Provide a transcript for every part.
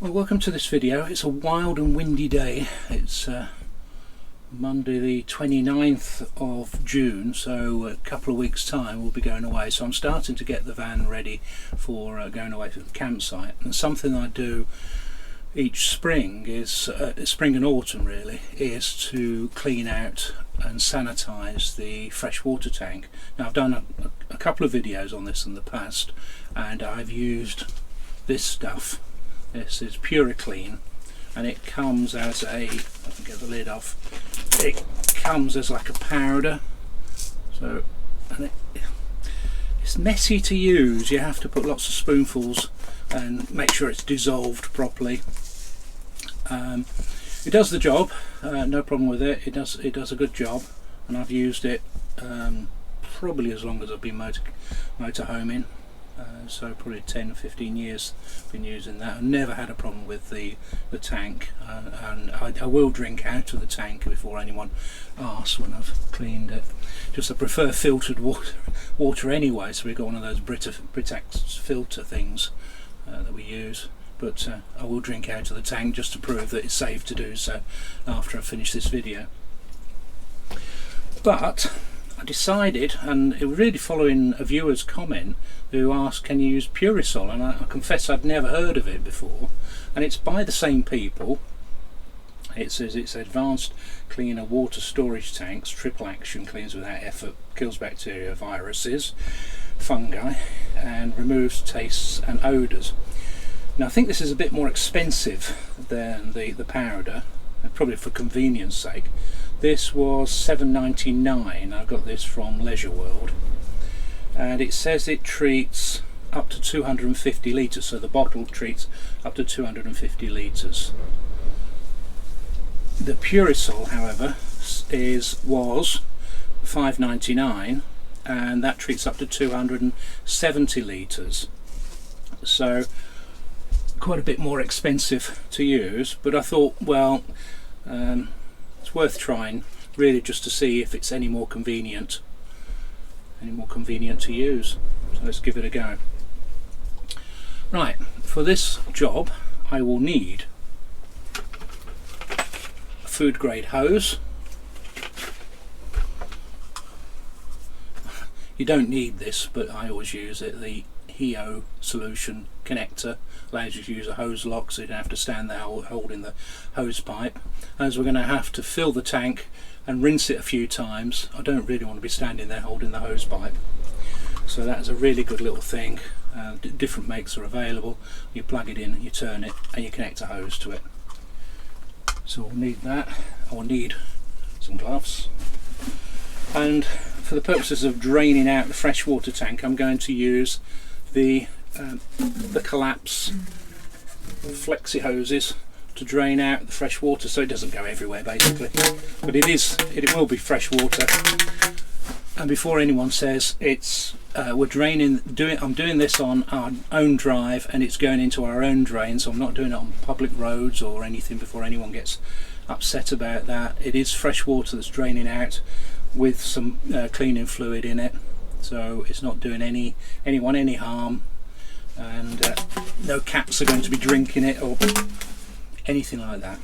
Well, welcome to this video. It's a wild and windy day. It's Monday the 29th of June, so a couple of weeks time we'll be going away. So I'm starting to get the van ready for going away to the campsite. And something I do each spring is, spring and autumn really, is to clean out and sanitize the fresh water tank. Now I've done a couple of videos on this in the past, and I've used this stuff. This is Puriclean, and it comes as a, if I can get the lid off, it comes as like a powder. So, and it's messy to use. You have to put lots of spoonfuls and make sure it's dissolved properly. It does the job, no problem with it. It does a good job, and I've used it probably as long as I've been motorhoming. So probably 10-15 years been using that. I've never had a problem with the tank, and I will drink out of the tank before anyone asks when I've cleaned it. Just I prefer filtered water anyway, so we've got one of those Britax filter things that we use, but I will drink out of the tank just to prove that it's safe to do so after I finish this video. But I decided, and it was really following a viewer's comment who asked, can you use Purisol? And I confess I'd never heard of it before, and it's by the same people. It says it's advanced cleaner water storage tanks, triple action, cleans without effort, kills bacteria, viruses, fungi, and removes tastes and odours. Now I think this is a bit more expensive than the powder, probably for convenience sake. This was $7.99. I got this from Leisure World, and it says it treats up to 250 litres, so the bottle treats up to 250 litres. The Purisol, however, was $5.99, and that treats up to 270 litres, so quite a bit more expensive to use. But I thought, well, it's worth trying, really, just to see if it's any more convenient to use. So let's give it a go. Right, for this job I will need a food grade hose. You don't need this, but I always use it. The HEO solution connector allows you to use a hose lock, so you don't have to stand there holding the hose pipe. As we're going to have to fill the tank and rinse it a few times, I don't really want to be standing there holding the hose pipe. So that's a really good little thing. Different makes are available. You plug it in, you turn it, and you connect a hose to it. So we'll need that. I will need some gloves, and for the purposes of draining out the fresh water tank, I'm going to use the collapse flexi hoses to drain out the fresh water, so it doesn't go everywhere basically, but it will be fresh water. And before anyone says it's I'm doing this on our own drive, and it's going into our own drain, so I'm not doing it on public roads or anything, before anyone gets upset about that. It is fresh water that's draining out with some cleaning fluid in it, so it's not doing anyone any harm, and no cats are going to be drinking it or anything like that.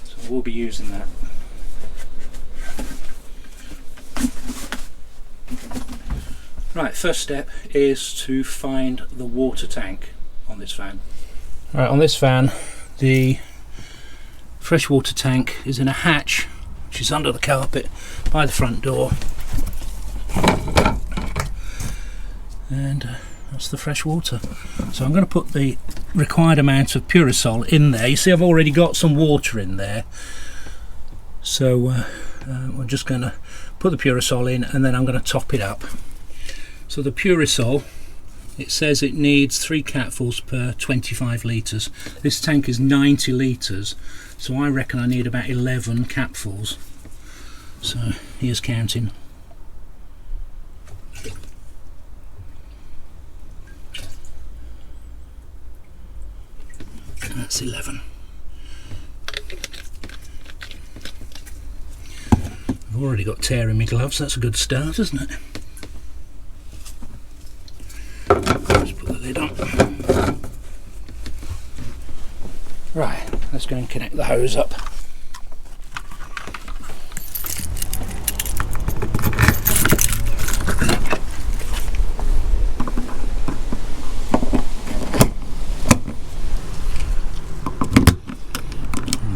So we'll be using that. Right, first step is to find the water tank on this van. Right, on this van the freshwater tank is in a hatch which is under the carpet by the front door, and that's the fresh water. So I'm going to put the required amount of Purisol in there. You see I've already got some water in there, so we're just going to put the Purisol in, and then I'm going to top it up. So the Purisol, it says it needs 3 capfuls per 25 litres. This tank is 90 litres, so I reckon I need about 11 capfuls. So here's counting. That's 11. I've already got tear in my gloves. That's a good start, isn't it? let's go and connect the hose up. I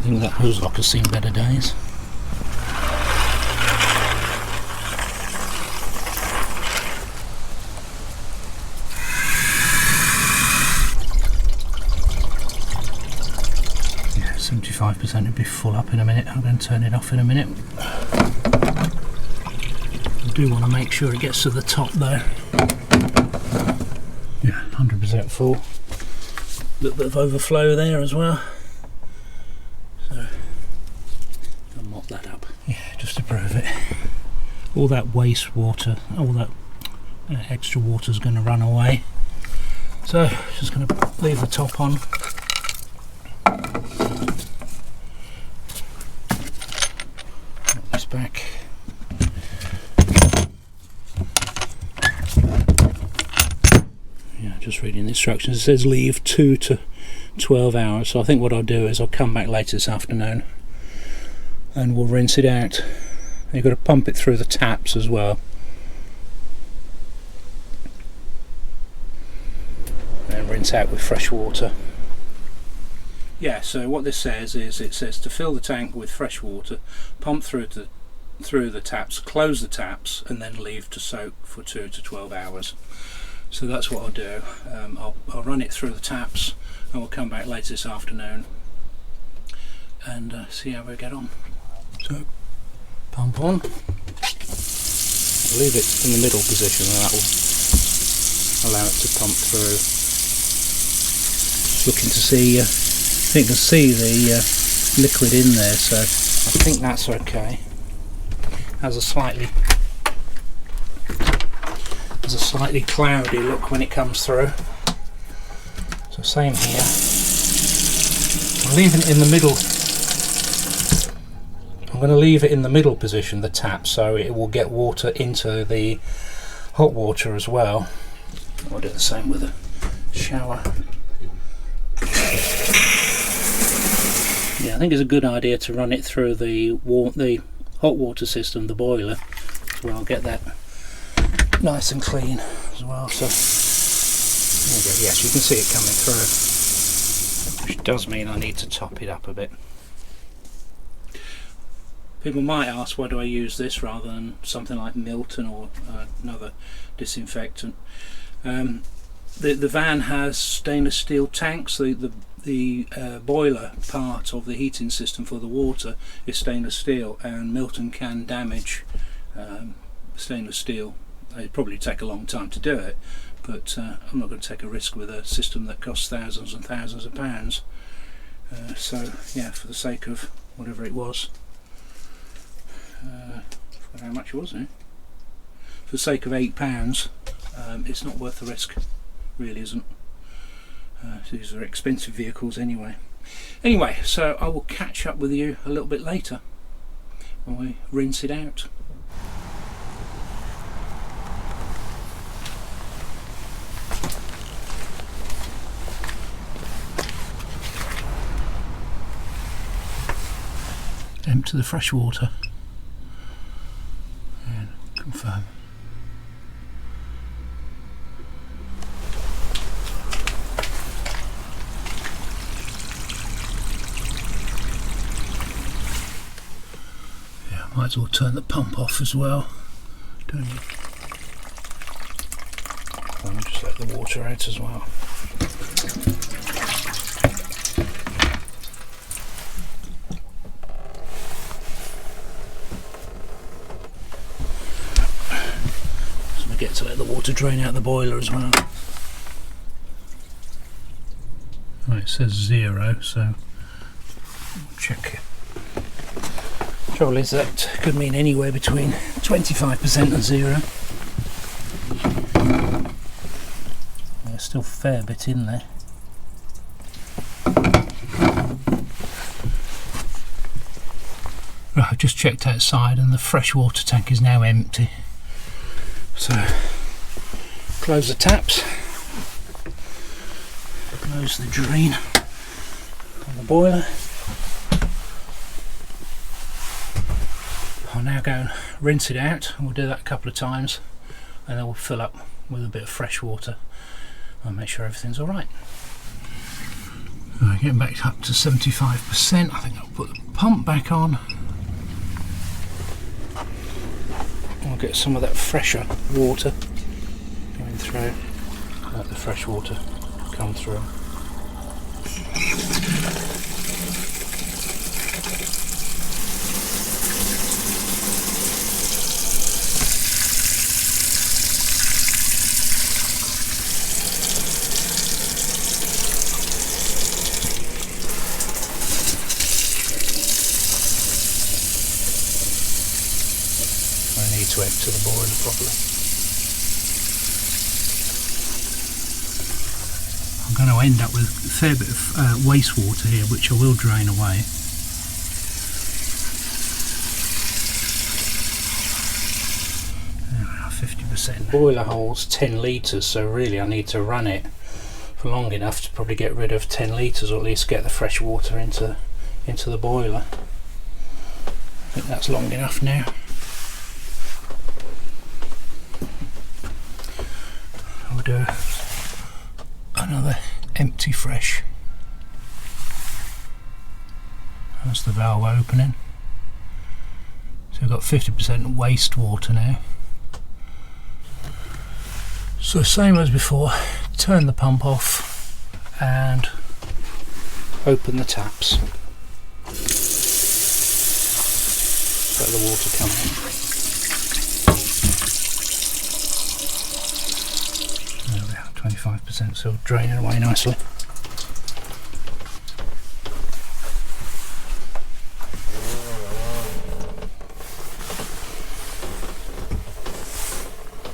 think that hose lock has seen better days. Yeah, 75% will be full up in a minute. I'm going to turn it off in a minute. I do want to make sure it gets to the top though. Yeah, 100% full. A little bit of overflow there as well. So I'll mop that up. Yeah, just to prove it. All that waste water, all that extra water is going to run away. So just going to leave the top on. Put this back. Yeah, just reading the instructions. It says leave 2 to 12 hours. So I think what I'll do is I'll come back later this afternoon and we'll rinse it out. You've got to pump it through the taps as well. And rinse out with fresh water. Yeah, so what this says is, it says to fill the tank with fresh water, pump through the taps, close the taps, and then leave to soak for 2 to 12 hours. So that's what I'll do. I'll run it through the taps and we'll come back later this afternoon and see how we get on. So pump on, leave it in the middle position and that will allow it to pump through. Just looking to see, I think you can see the liquid in there, so I think that's okay. Has a slightly cloudy look when it comes through. So same here. I'm leaving it in the middle. I'm going to leave it in the middle position, the tap, so it will get water into the hot water as well. I'll do the same with the shower. Yeah, I think it's a good idea to run it through the hot water system, the boiler, as well. Get that nice and clean as well. So yes, you can see it coming through, which does mean I need to top it up a bit. People might ask, why do I use this rather than something like Milton or another disinfectant? The van has stainless steel tanks. The boiler part of the heating system for the water is stainless steel, and Milton can damage stainless steel. It'd probably take a long time to do it, but I'm not going to take a risk with a system that costs thousands and thousands of pounds. So yeah, for the sake of whatever it was, I forgot how much it was now. For the sake of £8, it's not worth the risk, really isn't. These are expensive vehicles anyway. Anyway, so I will catch up with you a little bit later when we rinse it out. Empty the fresh water and confirm. Yeah, might as well turn the pump off as well, don't you? I'll just let the water out as well. To let the water drain out the boiler as well. Right, it says 0, so we'll check it. Trouble is that could mean anywhere between 25% and 0. There's still a fair bit in there. Right, I've just checked outside and the fresh water tank is now empty. So close the taps, close the drain on the boiler, I'll now go and rinse it out. We'll do that a couple of times and then we'll fill up with a bit of fresh water and make sure everything's alright. Getting back up to 75%. I think I'll put the pump back on. I'll get some of that fresher water going through. Let the fresh water come through. To empty the boiler properly. I'm going to end up with a fair bit of wastewater here, which I will drain away. There we are, 50%. Boiler holds 10 litres, so really I need to run it for long enough to probably get rid of 10 litres, or at least get the fresh water into the boiler. I think that's long enough now. Do another empty fresh. That's the valve opening. So we've got 50% wastewater now. So same as before, turn the pump off and open the taps. Let the water come in. 25%, so draining away nicely.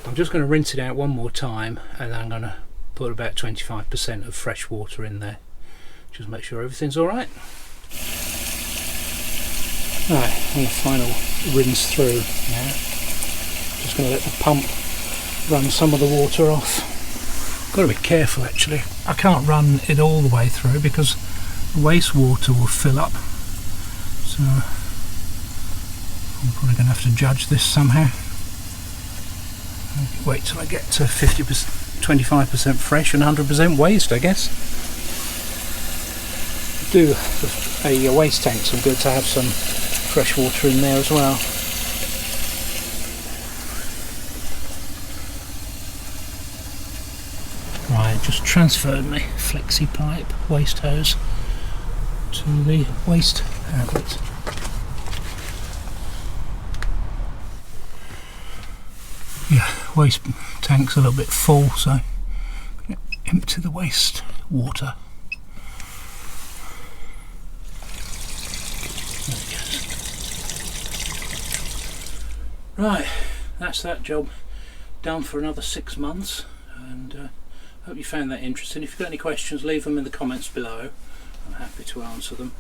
I'm just going to rinse it out one more time and then I'm going to put about 25% of fresh water in there. Just make sure everything's alright. Right, on the final rinse through now. Just going to let the pump run some of the water off. Got to be careful actually. I can't run it all the way through because the wastewater will fill up. So I'm probably going to have to judge this somehow. Wait till I get to 50%, 25% fresh and 100% waste, I guess. Do a waste tank some good to have some fresh water in there as well. Right, just transferred my flexi pipe waste hose to the waste outlet. Yeah, waste tank's a little bit full, so I'm going to empty the waste water. There it goes. Right, that's that job done for another 6 months, and hope you found that interesting. If you've got any questions, leave them in the comments below. I'm happy to answer them.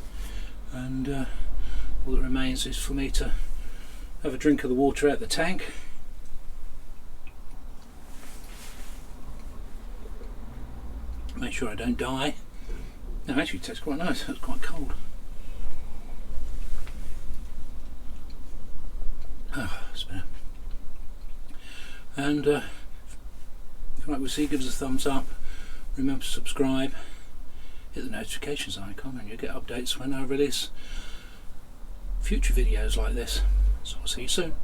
And all that remains is for me to have a drink of the water out of the tank. Make sure I don't die. No, actually it tastes quite nice. It's quite cold. Oh, it's better. And if you like what you see, give us a thumbs up. Remember to subscribe. Hit the notifications icon and you'll get updates when I release future videos like this. So I'll see you soon.